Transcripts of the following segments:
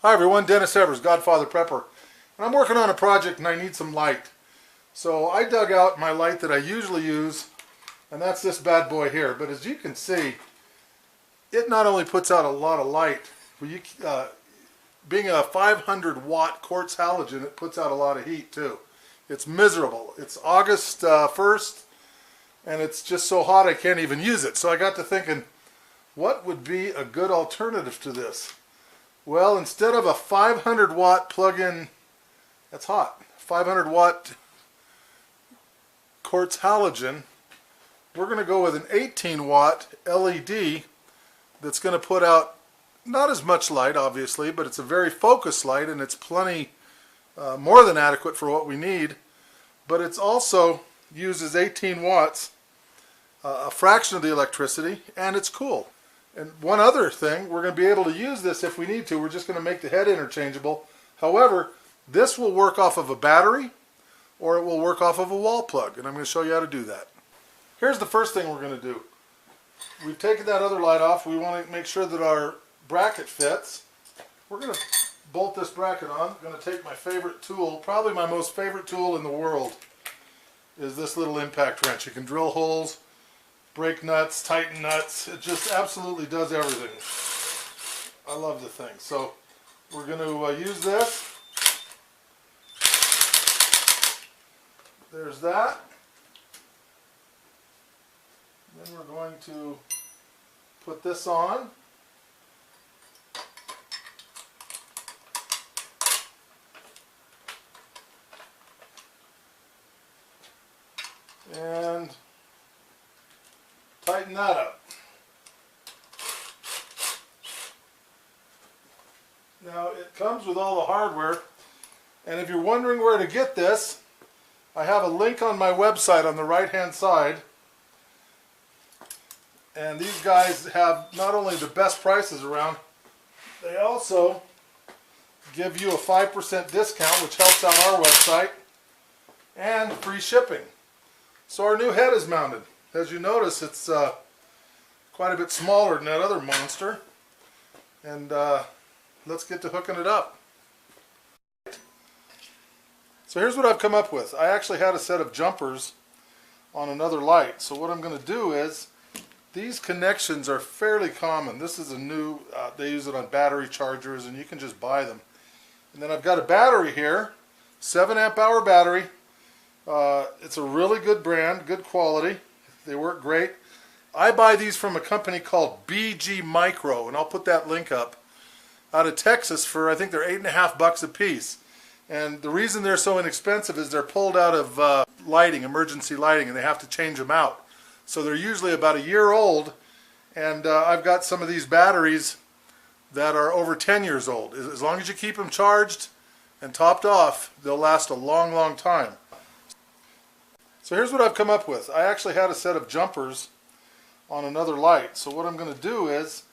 Hi everyone, Dennis Evers, Godfather Prepper. And I'm working on a project and I need some light. So I dug out my light that I usually use, and that's this bad boy here. But as you can see, it not only puts out a lot of light, being a 500 watt quartz halogen, it puts out a lot of heat too. It's miserable. It's August 1st and it's just so hot I can't even use it. So I got to thinking, what would be a good alternative to this? Well, instead of a 500 watt plug-in, that's hot, 500 watt quartz halogen, we're going to go with an 18 watt LED that's going to put out not as much light, obviously, but it's a very focused light and it's plenty more than adequate for what we need. But it's also uses 18 watts, a fraction of the electricity, and it's cool. And one other thing, we're going to be able to use this if we need to. We're just going to make the head interchangeable. However, this will work off of a battery or it will work off of a wall plug, and I'm going to show you how to do that. Here's the first thing we're going to do. We've taken that other light off. We want to make sure that our bracket fits. We're going to bolt this bracket on. I'm going to take my favorite tool, probably my most favorite tool in the world, is this little impact wrench. You can drill holes, break nuts, tighten nuts. It just absolutely does everything. I love the thing. So we're going to use this. There's that. Then we're going to put this on. And tighten that up. Now it comes with all the hardware, and if you're wondering where to get this, I have a link on my website on the right hand side, and these guys have not only the best prices around, they also give you a 5% discount, which helps out our website, and free shipping. So our new head is mounted. As you notice, it's quite a bit smaller than that other monster. And let's get to hooking it up. So here's what I've come up with. I actually had a set of jumpers on another light. So what I'm going to do is, these connections are fairly common. This is a new, they use it on battery chargers and you can just buy them. And then I've got a battery here, 7 amp hour battery. It's a really good brand, good quality. They work great. I buy these from a company called BG Micro, and I'll put that link up, out of Texas for, I think they're $8.50 a piece. And the reason they're so inexpensive is they're pulled out of lighting, emergency lighting, and they have to change them out. So they're usually about a year old, and I've got some of these batteries that are over 10 years old. As long as you keep them charged and topped off, they'll last a long, long time. So here's what I've come up with. I actually had a set of jumpers on another light. So what I'm going to do is,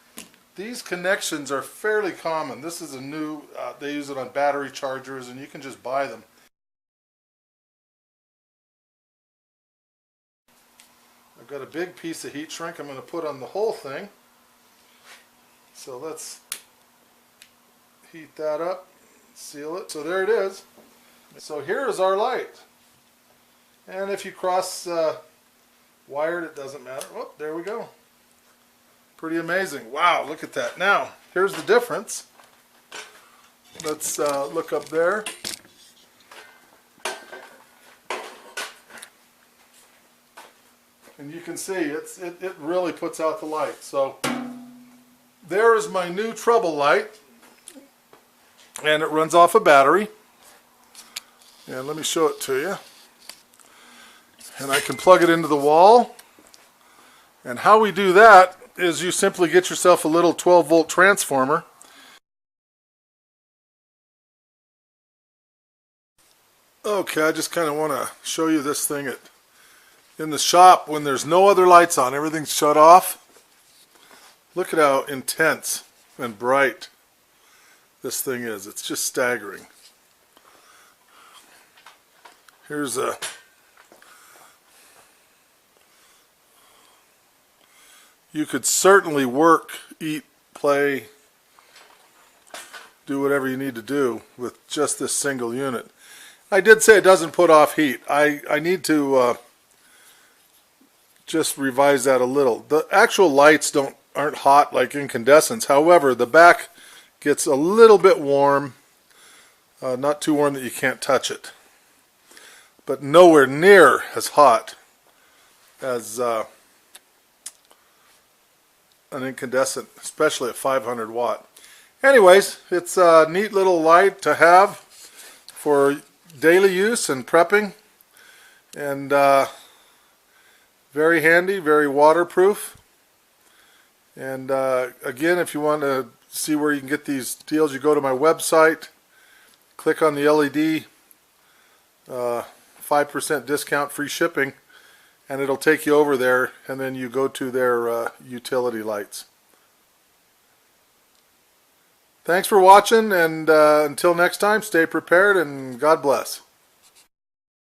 these connections are fairly common. This is a new, they use it on battery chargers and you can just buy them. I've got a big piece of heat shrink I'm going to put on the whole thing. So let's heat that up, seal it. So there it is. So here is our light. And if you cross wired, it doesn't matter. Oh, there we go. Pretty amazing. Wow, look at that. Now, here's the difference. Let's look up there. And you can see it really puts out the light. So there is my new trouble light. And it runs off a battery. And let me show it to you. And I can plug it into the wall. And how we do that is you simply get yourself a little 12 volt transformer. Okay, I just kind of want to show you this thing in the shop when there's no other lights on. Everything's shut off. Look at how intense and bright this thing is. It's just staggering. Here's a you could certainly work, eat, play do whatever you need to do with just this single unit. I did say it doesn't put off heat. I need to just revise that a little. The actual lights aren't hot like incandescents. However, the back gets a little bit warm, not too warm that you can't touch it, but nowhere near as hot as an incandescent, especially at 500 watt. Anyways, it's a neat little light to have for daily use and prepping, and very handy, very waterproof. And again, if you want to see where you can get these deals, you go to my website, click on the LED, 5% discount, free shipping, and it'll take you over there, and then you go to their utility lights. Thanks for watching, and until next time, stay prepared and God bless.